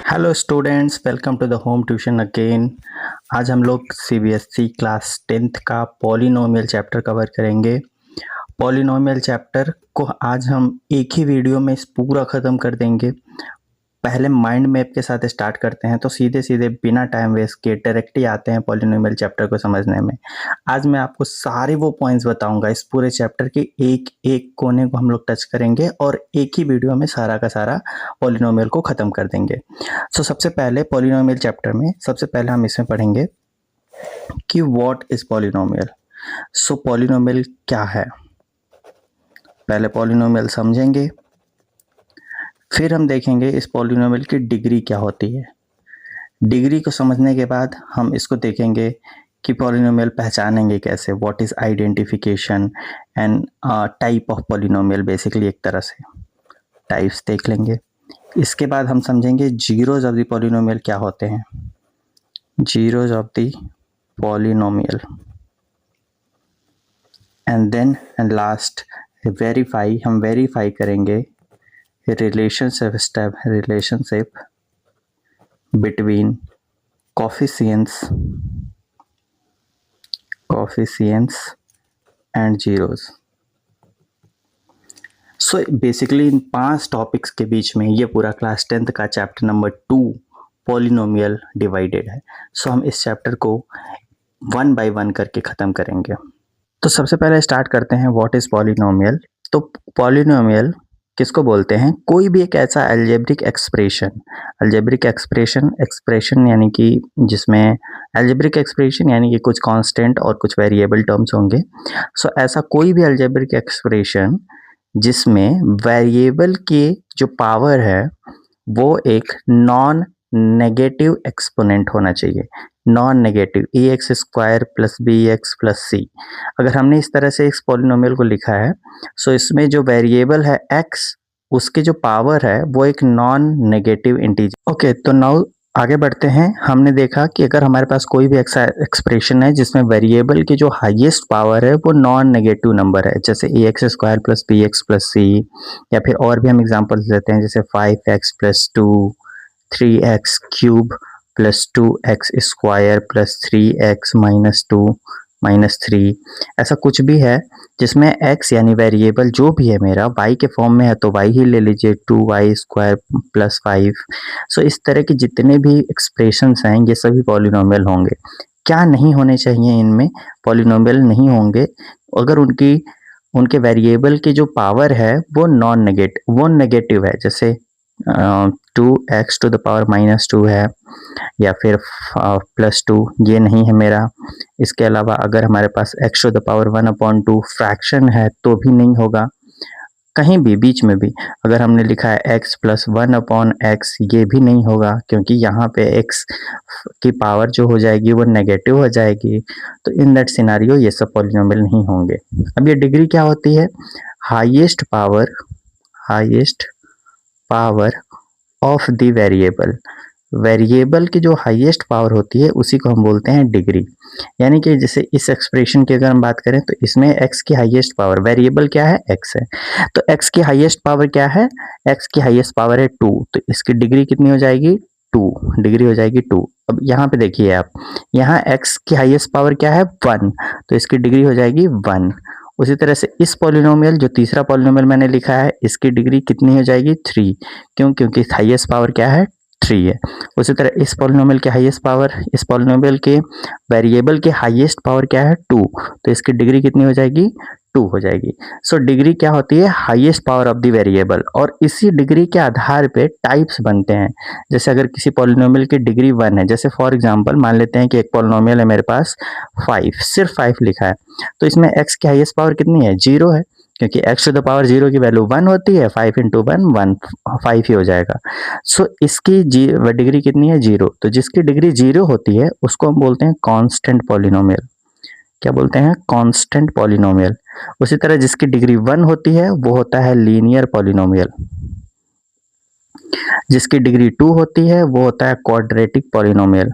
Hello students, welcome to the home tuition again. आज हम लोग सीबीएसई क्लास 10th का पॉलिनोमियल चैप्टर कवर करेंगे। पॉलिनोमियल चैप्टर को आज हम एक ही वीडियो में इस पूरा ख़त्म कर देंगे। पहले माइंड मैप के साथ स्टार्ट करते हैं, तो सीधे सीधे बिना टाइम वेस्ट किए डायरेक्ट ही आते हैं पॉलिनोमियल चैप्टर को समझने में। आज मैं आपको सारे वो पॉइंट्स बताऊंगा, इस पूरे चैप्टर के एक एक कोने को हम लोग टच करेंगे और एक ही वीडियो में सारा का सारा पॉलिनोमियल को ख़त्म कर देंगे। सबसे पहले पॉलिनोमियल चैप्टर में सबसे पहले हम इसमें पढ़ेंगे कि व्हाट इज पॉलिनोमियल। पॉलिनोमियल क्या है, पहले पॉलिनोमियल समझेंगे, फिर हम देखेंगे इस पॉलिनोमियल की डिग्री क्या होती है। डिग्री को समझने के बाद हम इसको देखेंगे कि पॉलिनोमियल पहचानेंगे कैसे, what is identification and type of polynomial, basically एक तरह से टाइप्स देख लेंगे। इसके बाद हम समझेंगे जीरोज ऑफ द पॉलिनोमियल क्या होते हैं, zeros of the polynomial, and then and last verify, हम वेरीफाई करेंगे relationship step, relationship between coefficients and zeros. Basically इन 5 टॉपिक्स के बीच में ये पूरा क्लास 10th का चैप्टर नंबर 2 पॉलिनोमियल डिवाइडेड है। हम इस चैप्टर को 1 बाय 1 करके ख़त्म करेंगे। तो सबसे पहले स्टार्ट करते हैं व्हाट इज़ पॉलिनोमियल। तो पॉलिनोमियल किसको बोलते हैं, कोई भी एक ऐसा अलजेब्रिक एक्सप्रेशन, अलजेब्रिक एक्सप्रेशन यानी कि जिसमें अलजेब्रिक एक्सप्रेशन यानी कि कुछ कांस्टेंट और कुछ वेरिएबल टर्म्स होंगे। ऐसा कोई भी अलजेब्रिक एक्सप्रेशन जिसमें वेरिएबल की जो पावर है वो एक नॉन नेगेटिव एक्सपोनेंट होना चाहिए, non negative, a x square plus b x plus c. अगर हमने इस तरह से इस पॉलिनोमियल को लिखा है, इसमें जो वेरिएबल है एक्स, उसके जो पावर है वो एक नॉन नेगेटिव इंटीजर। ओके, तो नाउ आगे बढ़ते हैं। हमने देखा कि अगर हमारे पास कोई भी एक्सप्रेशन है जिसमें वेरिएबल की जो हाईएस्ट पावर है वो नॉन नेगेटिव नंबर है, जैसे a x square plus b x plus c, या फिर और भी हम एग्जांपल्स लेते हैं जैसे 5x plus 2, 3x cube plus 2x square plus 3x minus 2 minus 3। ऐसा कुछ भी है जिसमें x यानी वेरिएबल जो भी है मेरा y के फॉर्म में है तो y ही ले लीजिए, 2y स्क्वायर प्लस 5। इस तरह के जितने भी एक्सप्रेशंस हैं ये सभी पॉलिनोमियल होंगे। क्या नहीं होने चाहिए इनमें, पॉलिनोमियल नहीं होंगे अगर उनके वेरिएबल की जो पावर है वो वो नेगेटिव है, जैसे 2x to the power minus 2 है, या फिर प्लस 2, ये नहीं है मेरा। इसके अलावा अगर हमारे पास x to the power 1/2 fraction है तो भी नहीं होगा। कहीं भी बीच में भी अगर हमने लिखा है x प्लस 1/x, ये भी नहीं होगा क्योंकि यहाँ पे x की पावर जो हो जाएगी वो नेगेटिव हो जाएगी। तो इन दैट सिनारियो ये सब पॉलिनोमियल नहीं होंगे। अब ये डिग्री क्या होती है, highest power of the variable, variable की जो हाईएस्ट पावर होती है उसी को हम बोलते हैं डिग्री। यानी कि जैसे इस एक्सप्रेशन की अगर हम बात करें तो इसमें x की हाईएस्ट पावर, वेरिएबल क्या है, x है, तो x की हाईएस्ट पावर क्या है, x की हाईएस्ट पावर है 2, तो इसकी डिग्री कितनी हो जाएगी, 2, डिग्री हो जाएगी 2। अब यहाँ पे देखिए आप, यहाँ x की हाईएस्ट पावर क्या है, 1, तो इसकी डिग्री हो जाएगी 1। उसी तरह से इस पॉलिनोमियल, जो तीसरा पॉलिनोमियल मैंने लिखा है, इसकी डिग्री कितनी हो जाएगी, 3, क्यों, क्योंकि हाईएस्ट पावर क्या है, 3 है। उसी तरह इस पॉलिनोमियल के हाईएस्ट पावर, इस पॉलिनोमियल के वेरिएबल के हाईएस्ट पावर क्या है, 2, तो इसकी डिग्री कितनी हो जाएगी, 2 हो जाएगी। डिग्री क्या होती है, highest power of the variable, और इसी डिग्री के आधार पे टाइप्स बनते हैं। जैसे अगर किसी पॉलिनोमियल की डिग्री 1 है, जैसे फॉर एग्जांपल मान लेते हैं कि एक पॉलिनोमियल है मेरे पास 5, सिर्फ 5 लिखा है, तो इसमें x की हाईएस्ट पावर कितनी है, 0 है, क्योंकि x टू द पावर 0 की वैल्यू 1 होती है, 5 इंटू 1 5 ही हो जाएगा। इसकी डिग्री कितनी है, 0, तो जिसकी डिग्री 0 होती है उसको हम बोलते हैं कांस्टेंट पॉलिनोमियल। क्या बोलते हैं, कांस्टेंट पॉलिनोमियल। उसी तरह जिसकी डिग्री 1 होती है वो होता है लीनियर पॉलिनोमियल, जिसकी डिग्री 2 होती है वो होता है क्वाड्रेटिक पॉलिनोमियल,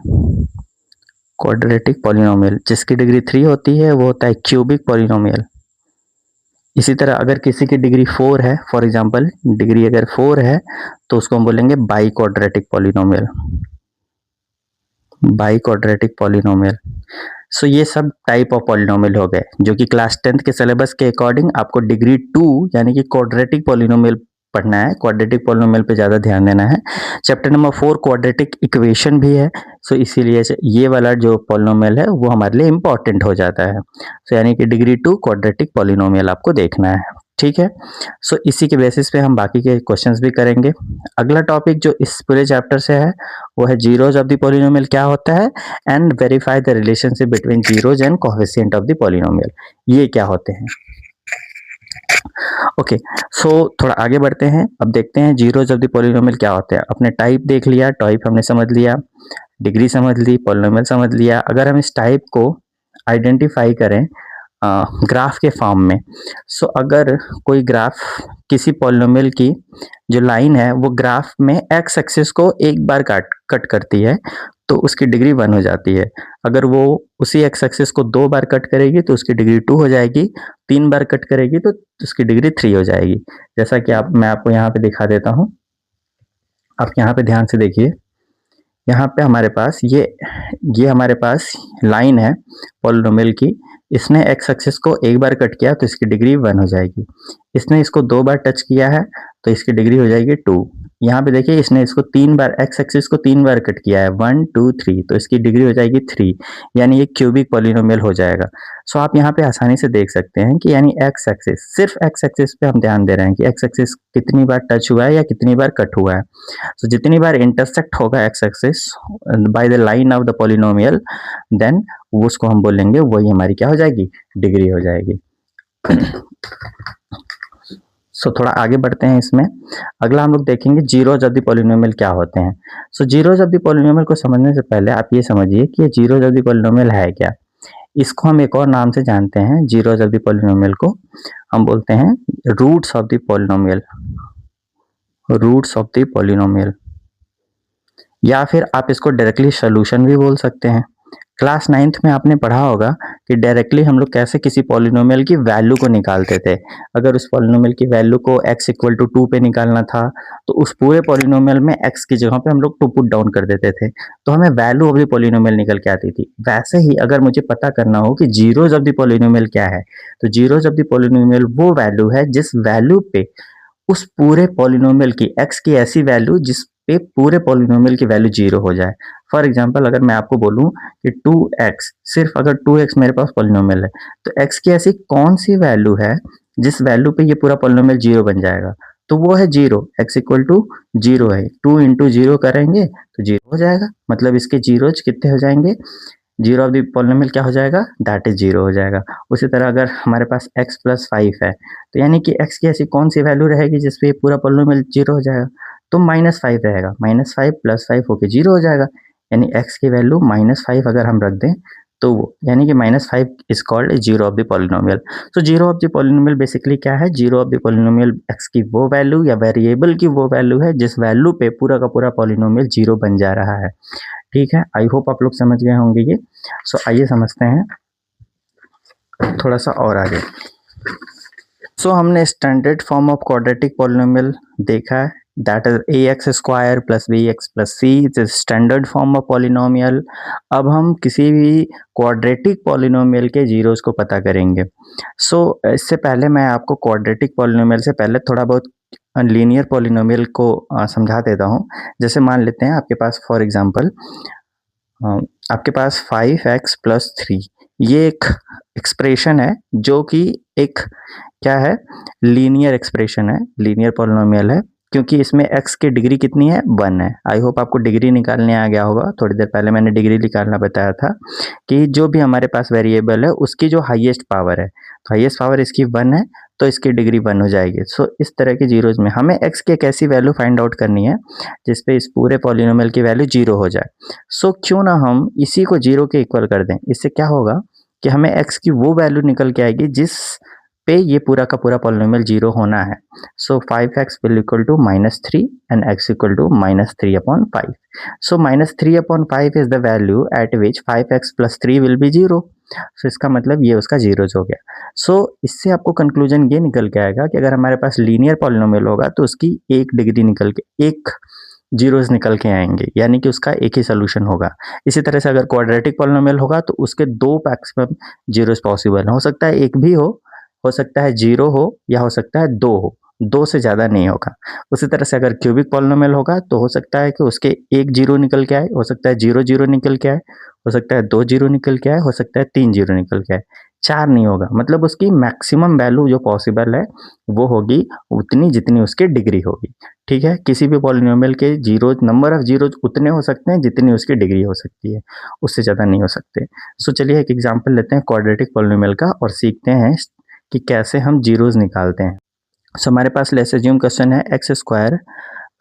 जिसकी डिग्री 3 होती है वो होता है क्यूबिक पॉलिनोमियल, इसी तरह अगर किसी की डिग्री 4 है, फॉर एग्जांपल डिग्री अगर 4 है तो उसको हम बोलेंगे biquadratic polynomial, biquadratic polynomial. So ये सब टाइप ऑफ पॉलिनोमियल हो गए जो कि क्लास 10th के सिलेबस के अकॉर्डिंग आपको डिग्री 2 यानी कि क्वाड्रेटिक पॉलिनोमियल पढ़ना है, क्वाड्रेटिक पॉलिनोमियल पे ज़्यादा ध्यान देना है। चैप्टर नंबर 4 क्वाड्रेटिक इक्वेशन भी है, सो इसीलिए ये वाला जो पॉलिनोमियल है वो हमारे लिए इम्पॉर्टेंट हो जाता है। सो यानी कि डिग्री 2 क्वाड्रेटिक पॉलिनोमियल आपको देखना है, ठीक है। सो इसी के बेसिस पे हम बाकी के क्वेश्चंस भी करेंगे। अगला टॉपिक जो इस पूरे चैप्टर से है वो है जीरोज ऑफ द पॉलिनोमियल क्या होता है and verify the relationship between zeros and coefficient of the polynomial, ये क्या होते हैं। ओके, सो थोड़ा आगे बढ़ते हैं। अब देखते हैं जीरोज ऑफ द पॉलिनोमियल क्या होते हैं। अपने टाइप देख लिया, टाइप हमने समझ लिया, डिग्री समझ ली, पॉलिनोमियल समझ लिया। अगर हम इस टाइप को आइडेंटिफाई करें ग्राफ के फॉर्म में, सो अगर कोई ग्राफ किसी पॉलिनोमियल की जो लाइन है वो ग्राफ में एक्स एक्सिस को एक बार कट करती है तो उसकी डिग्री 1 हो जाती है। अगर वो उसी एक्स एक्सिस को 2 बार कट करेगी तो उसकी डिग्री 2 हो जाएगी, 3 बार कट करेगी तो उसकी डिग्री 3 हो जाएगी। जैसा कि मैं आपको यहाँ पे दिखा देता हूँ, आप यहाँ पे ध्यान से देखिए। यहाँ पे हमारे पास ये हमारे पास लाइन है पॉलिनोमियल की, इसने एक्स एक्सिस को एक बार कट किया तो इसकी डिग्री 1 हो जाएगी। इसने इसको 2 बार टच किया है तो इसकी डिग्री हो जाएगी 2। यहाँ पे देखिए इसने इसको 3 बार एक्स एक्सिस को 3 बार कट किया है 1 2 3 तो इसकी डिग्री हो जाएगी 3, यानी ये क्यूबिक पॉलिनोमियल हो जाएगा। सो आप यहाँ पे आसानी से देख सकते हैं कि यानी एक्स एक्सिस, सिर्फ एक्स एक्सिस पे हम ध्यान दे रहे हैं कि एक्स एक्सिस कितनी बार टच हुआ है या कितनी बार कट हुआ है। सो जितनी बार इंटरसेक्ट होगा x axis by the line of the polynomial then उसको हम बोलेंगे वही हमारी क्या हो जाएगी, डिग्री हो जाएगी। सो थोड़ा आगे बढ़ते हैं इसमें। अगला हम लोग देखेंगे जीरोज ऑफ द पॉलिनोमियल क्या होते हैं। सो जीरोज ऑफ द पॉलिनोमियल को समझने से पहले आप ये समझिए कि ये जीरोज ऑफ द पॉलिनोमियल है क्या। इसको हम एक और नाम से जानते हैं, जीरोज ऑफ द पॉलिनोमियल को हम बोलते हैं roots of the polynomial, roots of the polynomial, या फिर आप इसको डायरेक्टली सोल्यूशन भी बोल सकते हैं। क्लास 9th में आपने पढ़ा होगा कि डायरेक्टली हम लोग कैसे किसी पॉलिनोमियल की वैल्यू को निकालते थे। अगर उस पॉलिनोमियल की वैल्यू को x इक्वल टू 2 पे निकालना था तो उस पूरे पॉलिनोमियल में x की जगह पे हम लोग 2 पुट डाउन कर देते थे तो हमें वैल्यू ऑफ द पॉलिनोमियल निकल के आती थी। वैसे ही अगर मुझे पता करना हो कि जीरोज ऑफ द पॉलिनोमियल क्या है तो जीरोज ऑफ द पॉलिनोमियल वो वैल्यू है जिस वैल्यू पे उस पूरे पॉलिनोमियल की x की ऐसी वैल्यू जिस पे पूरे पॉलिनोमियल की वैल्यू 0 हो जाए। फॉर एग्जांपल अगर मैं आपको बोलूं कि 2x, सिर्फ अगर 2x मेरे पास पॉलिनोमियल है तो x की ऐसी कौन सी वैल्यू है जिस वैल्यू पे ये पूरा पॉलिनोमियल 0 बन जाएगा, तो वो है 0, x इक्वल टू 0 है। 2 इंटू 0 करेंगे तो 0 हो जाएगा, मतलब इसके जीरोज कितने हो जाएंगे, जीरो ऑफ द पॉलिनोमियल क्या हो जाएगा, दैट इज 0 हो जाएगा। उसी तरह अगर हमारे पास x प्लस 5 है तो यानी कि x की ऐसी कौन सी वैल्यू रहेगी जिसपे पूरा पॉलिनोमियल 0 हो जाएगा, तो -5 रहेगा, -5 प्लस 5 होके 0 हो जाएगा। यानी x की वैल्यू -5 अगर हम रख दें तो वो यानी कि -5 is called zero of the polynomial. तो zero of the polynomial basically क्या है, zero of the polynomial x की वो वैल्यू या वेरिएबल की वो वैल्यू है जिस वैल्यू पे पूरा का पूरा पॉलिनोमियल 0 बन जा रहा है। ठीक है, आई होप आप लोग समझ गए होंगे ये। सो आइए समझते हैं थोड़ा सा और आगे। सो हमने standard form of quadratic polynomial देखा है, that is ax square plus bx plus c is a standard form of polynomial। अब हम किसी भी क्वाड्रेटिक पॉलिनोमियल के जीरोस को पता करेंगे। इससे पहले मैं आपको क्वाड्रेटिक पॉलिनोमियल से पहले थोड़ा बहुत लीनियर पॉलिनोमियल को समझा देता हूँ। जैसे मान लेते हैं आपके पास फॉर एग्जांपल आपके पास 5x प्लस 3, ये एक एक्सप्रेशन है जो कि एक क्या है, लीनियर एक्सप्रेशन है, लीनियर पॉलिनोमियल है, क्योंकि इसमें x की डिग्री कितनी है, 1 है। आई होप आपको डिग्री निकालने आ गया होगा, थोड़ी देर पहले मैंने डिग्री निकालना बताया था कि जो भी हमारे पास वेरिएबल है उसकी जो हाईएस्ट पावर है, तो हाईएस्ट पावर इसकी 1 है तो इसकी डिग्री 1 हो जाएगी। इस तरह के जीरोज में हमें x की एक ऐसी वैल्यू फाइंड आउट करनी है जिसपे इस पूरे पॉलिनोमियल की वैल्यू 0 हो जाए। क्यों ना हम इसी को 0 के इक्वल कर दें, इससे क्या होगा कि हमें x की वो वैल्यू निकल के आएगी जिस पे ये पूरा का पूरा पॉलिनोमियल 0 होना है। So 5x will equal to -3 and x equal to -3/5. So -3/5 is the value at which 5x + 3 will be 0. सो इसका मतलब ये उसका जीरोज हो गया। सो इससे आपको कंक्लूजन ये निकल के आएगा कि अगर हमारे पास लीनियर पॉलिनोमियल होगा तो उसकी एक डिग्री निकल के एक जीरोज निकल के आएंगे, यानी कि उसका एक ही सोल्यूशन होगा। इसी तरह से अगर क्वाड्रेटिक पॉलिनोमियल होगा तो उसके दो मैक्सिमम जीरोज पॉसिबल हो सकता है, एक भी हो सकता है 0 हो या हो सकता है 2 हो, 2 से ज़्यादा नहीं होगा। उसी तरह से अगर क्यूबिक पॉलिनोमियल होगा तो हो सकता है कि उसके एक जीरो निकल के आए, हो सकता है 0 0 निकल के आए, हो सकता है 2 जीरो निकल के आए, हो सकता है 3 जीरो निकल के आए, 4 नहीं होगा। मतलब उसकी मैक्सिमम वैल्यू जो पॉसिबल है वो होगी उतनी जितनी उसकी डिग्री होगी। ठीक है, किसी भी पॉलिनोमियल के जीरो नंबर ऑफ जीरोज उतने हो सकते हैं जितनी उसकी डिग्री हो सकती है, उससे ज़्यादा नहीं हो सकते। सो चलिए एक एग्जांपल लेते हैं क्वाड्रेटिक पॉलिनोमियल का और सीखते हैं कि कैसे हम जीरोज निकालते हैं। सो हमारे पास लेट्स अज्यूम क्वेश्चन है x²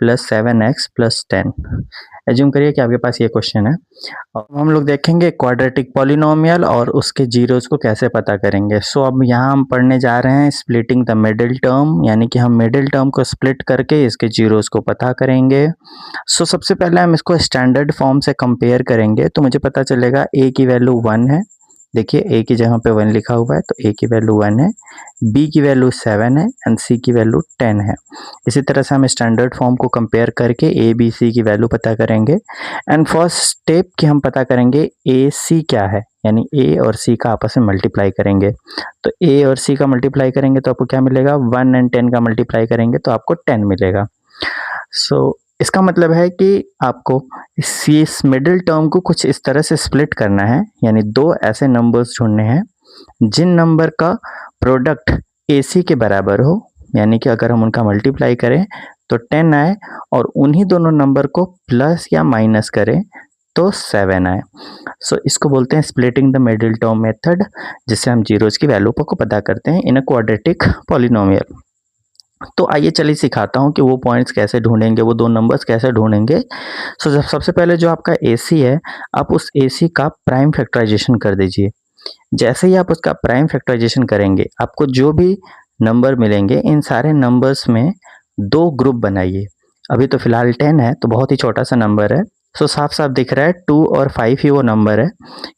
+ 7x + 10। एज्यूम करिए कि आपके पास ये क्वेश्चन है और हम लोग देखेंगे क्वाड्रेटिक पॉलिनोमियल और उसके जीरोज को कैसे पता करेंगे। सो अब यहाँ हम पढ़ने जा रहे हैं स्प्लिटिंग द मिडिल टर्म, यानी कि हम मिडिल टर्म को स्प्लिट करके इसके जीरोज को पता करेंगे। सो सबसे पहले हम इसको स्टैंडर्ड फॉर्म से कंपेयर करेंगे तो मुझे पता चलेगा a की वैल्यू 1 है। देखिए a की जगह पे 1 लिखा हुआ है तो a की वैल्यू 1 है, b की वैल्यू 7 है एंड c की वैल्यू 10 है। इसी तरह से हम स्टैंडर्ड फॉर्म को कंपेयर करके a b c की वैल्यू पता करेंगे एंड फर्स्ट स्टेप की हम पता करेंगे a c क्या है, यानी a और c का आपस में मल्टीप्लाई करेंगे। तो a और c का मल्टीप्लाई करेंगे तो आपको क्या मिलेगा, 1 एंड 10 का मल्टीप्लाई करेंगे तो आपको 10 मिलेगा। सो इसका मतलब है कि आपको इस मिडिल टर्म को कुछ इस तरह से स्प्लिट करना है, यानी दो ऐसे नंबर्स ढूंढने हैं जिन नंबर का प्रोडक्ट AC के बराबर हो, यानी कि अगर हम उनका मल्टीप्लाई करें तो 10 आए और उन्हीं दोनों नंबर को प्लस या माइनस करें तो 7 आए। सो इसको बोलते हैं splitting the middle term method, जिससे हम जीरोज की वैल्यू को पता करते हैं इन अ क्वाड्रेटिक पॉलिनोमियल। तो आइए चलिए सिखाता हूँ कि वो पॉइंट्स कैसे ढूंढेंगे, वो दो नंबर्स कैसे ढूंढेंगे। सो सबसे पहले जो आपका AC है, आप उस AC का प्राइम फैक्टराइजेशन कर दीजिए। जैसे ही आप उसका प्राइम फैक्टराइजेशन करेंगे आपको जो भी नंबर मिलेंगे इन सारे नंबर्स में दो ग्रुप बनाइए। अभी तो फिलहाल 10 है तो बहुत ही छोटा सा नंबर है, सो साफ साफ दिख रहा है 2 और 5 ही वो नंबर है।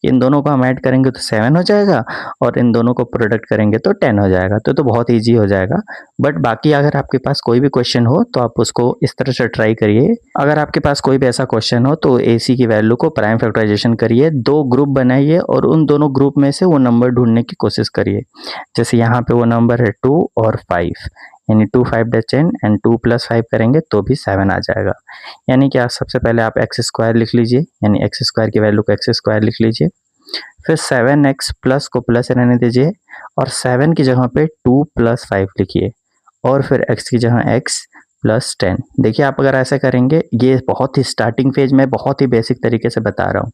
इन दोनों को हम ऐड करेंगे तो 7 हो जाएगा और इन दोनों को प्रोडक्ट करेंगे तो 10 हो जाएगा। तो बहुत ईजी हो जाएगा। बट बाकी अगर आपके पास कोई भी क्वेश्चन हो तो आप उसको इस तरह से ट्राई करिए। अगर आपके पास कोई भी ऐसा क्वेश्चन हो तो AC की वैल्यू को प्राइम फैक्टराइजेशन करिए, दो ग्रुप बनाइए और उन दोनों ग्रुप में से वो नंबर ढूंढने की कोशिश करिए। जैसे यहाँ पे वो नंबर है 2 और 5, यानी 2 5 10 एंड 2 + 5 करेंगे तो भी 7 आ जाएगा। यानी कि आप सबसे पहले आप x² लिख लीजिए, यानी x² की वैल्यू को x² लिख लीजिए, फिर 7x प्लस को प्लस रहने दीजिए और 7 की जगह पे 2 + 5 लिखिए और फिर x की जगह x + 10। देखिए आप अगर ऐसा करेंगे, ये बहुत ही स्टार्टिंग फेज में बहुत ही बेसिक तरीके से बता रहा हूँ,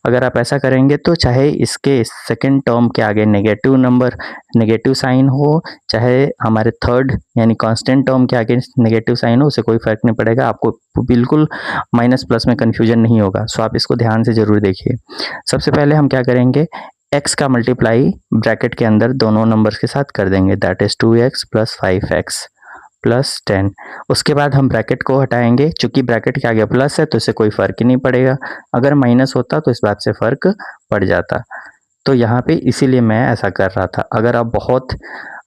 अगर आप ऐसा करेंगे तो चाहे इसके सेकंड टर्म के आगे नेगेटिव नंबर नेगेटिव साइन हो, चाहे हमारे थर्ड यानी कांस्टेंट टर्म के आगे नेगेटिव साइन हो, उसे कोई फर्क नहीं पड़ेगा, आपको बिल्कुल माइनस प्लस में कन्फ्यूजन नहीं होगा। सो आप इसको ध्यान से ज़रूर देखिए। सबसे पहले हम क्या करेंगे, x का मल्टीप्लाई ब्रैकेट के अंदर दोनों नंबर्स के साथ कर देंगे, दैट इज 2x + 5x + 10। उसके बाद हम ब्रैकेट को हटाएंगे, चूंकि ब्रैकेट के आगे प्लस है तो इससे कोई फर्क ही नहीं पड़ेगा, अगर माइनस होता तो इस बात से फर्क पड़ जाता। तो यहाँ पे इसीलिए मैं ऐसा कर रहा था। अगर आप बहुत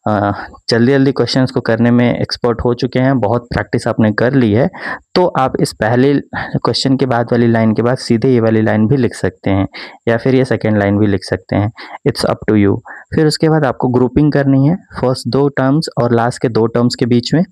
जल्दी जल्दी क्वेश्चंस को करने में एक्सपर्ट हो चुके हैं, बहुत प्रैक्टिस आपने कर ली है, तो आप इस पहले क्वेश्चन के बाद वाली लाइन के बाद सीधे ये वाली लाइन भी लिख सकते हैं या फिर ये सेकेंड लाइन भी लिख सकते हैं, इट्स अप टू यू। फिर उसके बाद आपको ग्रुपिंग करनी है फर्स्ट दो टर्म्स और लास्ट के दो टर्म्स के बीच में।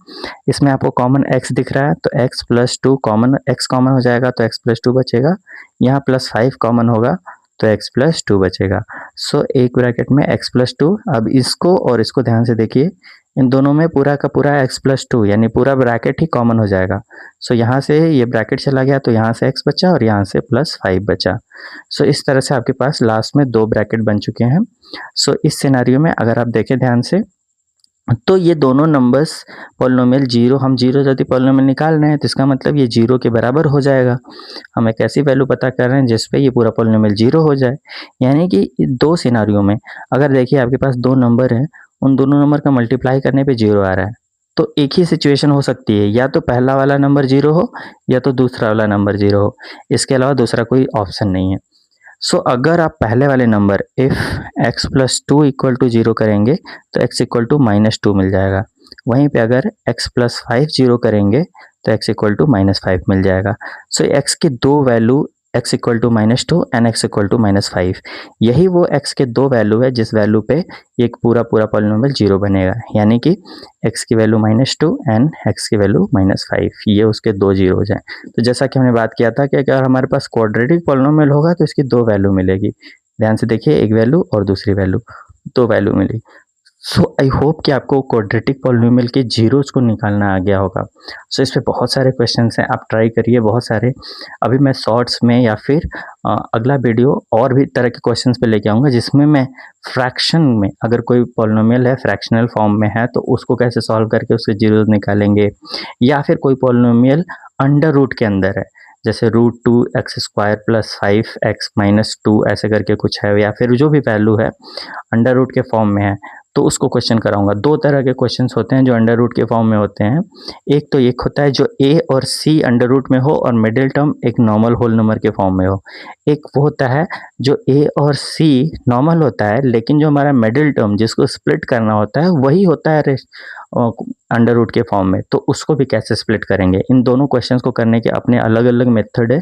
इसमें आपको कॉमन x दिख रहा है तो x + 2 कॉमन, x कॉमन हो जाएगा तो x + 2 बचेगा, यहाँ +5 कॉमन होगा तो x + 2 बचेगा। सो एक ब्रैकेट में x + 2। अब इसको और इसको ध्यान से देखिए, इन दोनों में पूरा का पूरा x + 2 यानी पूरा ब्रैकेट ही कॉमन हो जाएगा। सो यहाँ से ये ब्रैकेट चला गया तो यहाँ से x बचा और यहाँ से +5 बचा। सो इस तरह से आपके पास लास्ट में दो ब्रैकेट बन चुके हैं। सो इस सिनेरियो में अगर आप देखें ध्यान से तो ये दोनों नंबर्स पॉलिनोमियल हम जीरो यदि पॉलिनोमियल निकाल रहे हैं तो इसका मतलब ये 0 के बराबर हो जाएगा। हम एक ऐसी वैल्यू पता कर रहे हैं जिस पे ये पूरा पॉलिनोमियल 0 हो जाए। यानी कि दो सिनारियों में अगर देखिए आपके पास दो नंबर हैं उन दोनों नंबर का मल्टीप्लाई करने पे 0 आ रहा है। तो एक ही सिचुएशन हो सकती है, या तो पहला वाला नंबर 0 हो या तो दूसरा वाला नंबर 0 हो, इसके अलावा दूसरा कोई ऑप्शन नहीं है। सो अगर आप पहले वाले number if x plus 2 equal to 0 करेंगे तो x इक्वल टू -2 मिल जाएगा। वहीं पे अगर x प्लस 5 0 करेंगे तो x इक्वल टू -5 मिल जाएगा। सो x की दो वैल्यू x equal to -2 and x equal to -5, यही वो x के दो वैल्यू है जिस वैल्यू पे एक पूरा पॉलिनोमियल 0 बनेगा, यानी कि x की वैल्यू -2 एंड x की वैल्यू -5, ये उसके दो जीरोज हैं। तो जैसा कि हमने बात किया था कि अगर हमारे पास क्वाड्रेटिक पॉलिनोमियल होगा तो इसकी दो वैल्यू मिलेगी। ध्यान से देखिए, एक वैल्यू और दूसरी वैल्यू, दो value milli. So I hope कि आपको क्वाड्रेटिक पॉलिनोमियल के जीरोज को निकालना आ गया होगा। सो इस पे बहुत सारे क्वेश्चंस हैं, आप ट्राई करिए बहुत सारे। अभी मैं शॉर्ट्स में या फिर अगला वीडियो और भी तरह के क्वेश्चंस पे लेके आऊँगा जिसमें मैं फ्रैक्शन में, अगर कोई पॉलिनोमियल है फ्रैक्शनल फॉर्म में है तो उसको कैसे सॉल्व करके उसके जीरोज निकालेंगे, या फिर कोई पॉलिनोमियल अंडर रूट के अंदर है, जैसे √2x² प्लस 5x माइनस 2 ऐसे करके कुछ है, या फिर जो भी वैल्यू है अंडर रूट के फॉर्म में है तो उसको क्वेश्चन कराऊंगा। दो तरह के क्वेश्चंस होते हैं जो अंडर रूट के फॉर्म में होते हैं। एक तो एक होता है जो a और c अंडर रूट में हो और मिडिल टर्म एक नॉर्मल होल नंबर के फॉर्म में हो। एक वो होता है जो a और c नॉर्मल होता है लेकिन जो हमारा मिडिल टर्म जिसको स्प्लिट करना होता है वही होता है अंडर रूट के फॉर्म में। तो उसको भी कैसे स्प्लिट करेंगे, इन दोनों क्वेश्चंस को करने के अपने अलग अलग मेथड है।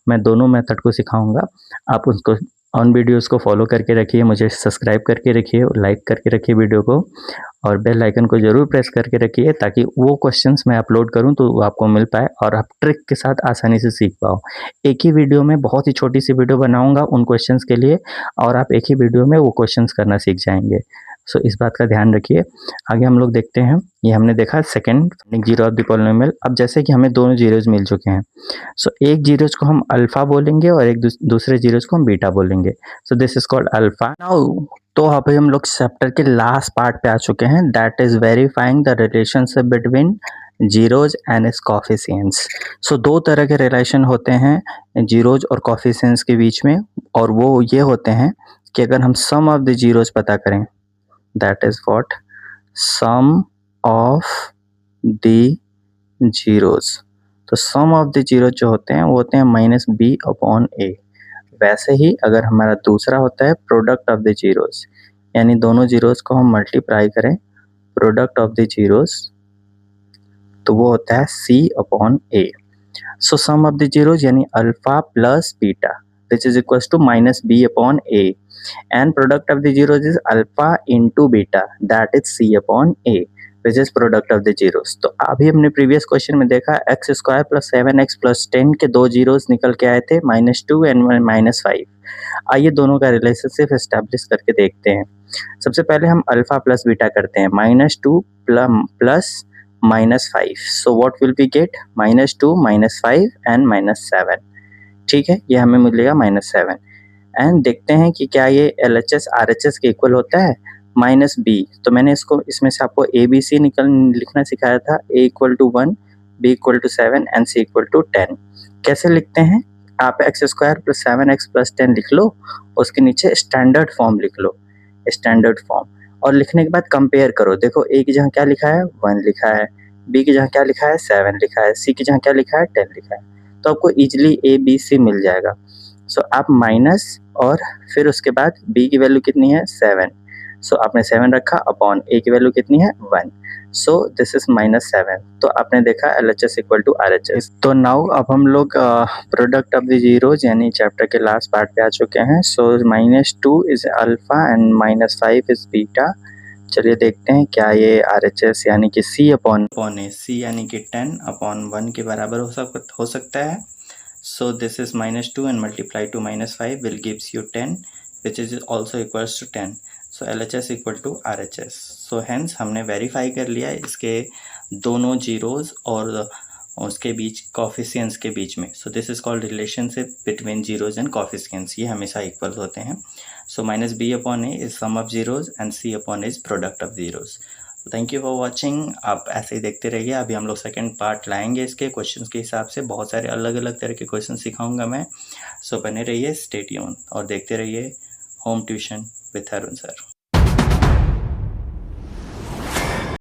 मैं दोनों मेथड को सिखाऊंगा, आप उसको ऑन वीडियोस को फॉलो करके रखिए, मुझे सब्सक्राइब करके रखिए, लाइक करके रखिए वीडियो को, और बेल आइकन को ज़रूर प्रेस करके रखिए ताकि वो क्वेश्चंस मैं अपलोड करूं तो वो आपको मिल पाए और आप ट्रिक के साथ आसानी से सीख पाओ। एक ही वीडियो में बहुत ही छोटी सी वीडियो बनाऊंगा उन क्वेश्चंस के लिए, और आप एक ही वीडियो में वो क्वेश्चंस करना सीख जाएंगे। सो इस बात का ध्यान रखिए। आगे हम लोग देखते हैं, ये हमने देखा second zero of the polynomial. अब जैसे कि हमें दोनों जीरोज मिल चुके हैं, सो एक जीरोज को हम अल्फा बोलेंगे और एक दूसरे जीरोज को हम बीटा बोलेंगे। So this is called alpha. Now तो अभी हम लोग चैप्टर के लास्ट पार्ट पे आ चुके हैं, that is verifying the relationship between zeros and its coefficients. So दो तरह के रिलेशन होते हैं जीरोज और कोफिशिएंट्स के बीच में, और वो ये होते हैं कि अगर हम सम ऑफ द जीरोज पता करें, that is what sum of the zeros. तो सम ऑफ द जीरो जो होते हैं वो होते हैं -b/a। वैसे ही अगर हमारा दूसरा होता है प्रोडक्ट ऑफ द जीरोज, यानी दोनों जीरोज को हम मल्टीप्लाई करें, प्रोडक्ट ऑफ द जीरोज, तो वो होता है c/a। So sum of the zeros यानी alpha plus beta which is equal to -b/a, and product of the zeros is alpha into beta that is c/a which is product of the zeros। तो अभी हमने previous question में देखा x² plus 7x plus 10 के दो zeros निकल के आए थे, -2 एंड -5। आइए दोनों का रिलेशनशिप एस्टेब्लिश करके देखते हैं। सबसे पहले हम अल्फा प्लस बीटा करते हैं, -2 plus -5, so what will be get -2 -5 and -7। ठीक है, ये हमें मिलेगा -7। एंड देखते हैं कि क्या ये LHS RHS के इक्वल होता है, -b। तो मैंने इसमें से आपको ABC लिखना सिखाया था, a = 1, b = 7 एंड c = 10। कैसे लिखते हैं, आप x² प्लस 7x प्लस 10 लिख लो, उसके नीचे स्टैंडर्ड फॉर्म लिख लो, स्टैंडर्ड फॉर्म, और लिखने के बाद कंपेयर करो। देखो a की जगह क्या लिखा है, 1 लिखा है, b की जगह क्या लिखा है, 7 लिखा है, c की जगह क्या लिखा है, 10 लिखा है। तो आपको इजिली ABC मिल जाएगा। सो आप माइनस और फिर उसके बाद b की वैल्यू कितनी है, 7। सो आपने 7 रखा अपॉन a की वैल्यू कितनी है, 1। So this is -7। तो आपने देखा LHS = RHS। तो नाउ अब हम लोग प्रोडक्ट ऑफ द जीरोज यानी चैप्टर के लास्ट पार्ट पे आ चुके हैं। सो -2 is alpha and -5 is beta. चलिए देखते हैं क्या ये RHS यानी कि c/a, c यानी कि 10/1 के बराबर हो सकता है। So this is -2 and multiply to -5 will gives you 10, which is also equals to 10. So LHS = RHS. So hence हमने वेरीफाई कर लिया इसके दोनों जीरोज और उसके बीच कोफिशिएंट्स के बीच में। So this is called relationship between zeros and coefficients। ये हमेशा इक्वल होते हैं। So -b/a is sum of zeros and c/a is product of zeros। Thank you for watching. आप ऐसे ही देखते रहिए, अभी हम लोग सेकंड पार्ट लाएंगे इसके क्वेश्चंस के हिसाब से, बहुत सारे अलग अलग तरह के क्वेश्चन सिखाऊंगा मैं। सो बने रहिए, स्टे ट्यून, और देखते रहिए home tuition with Arun sir.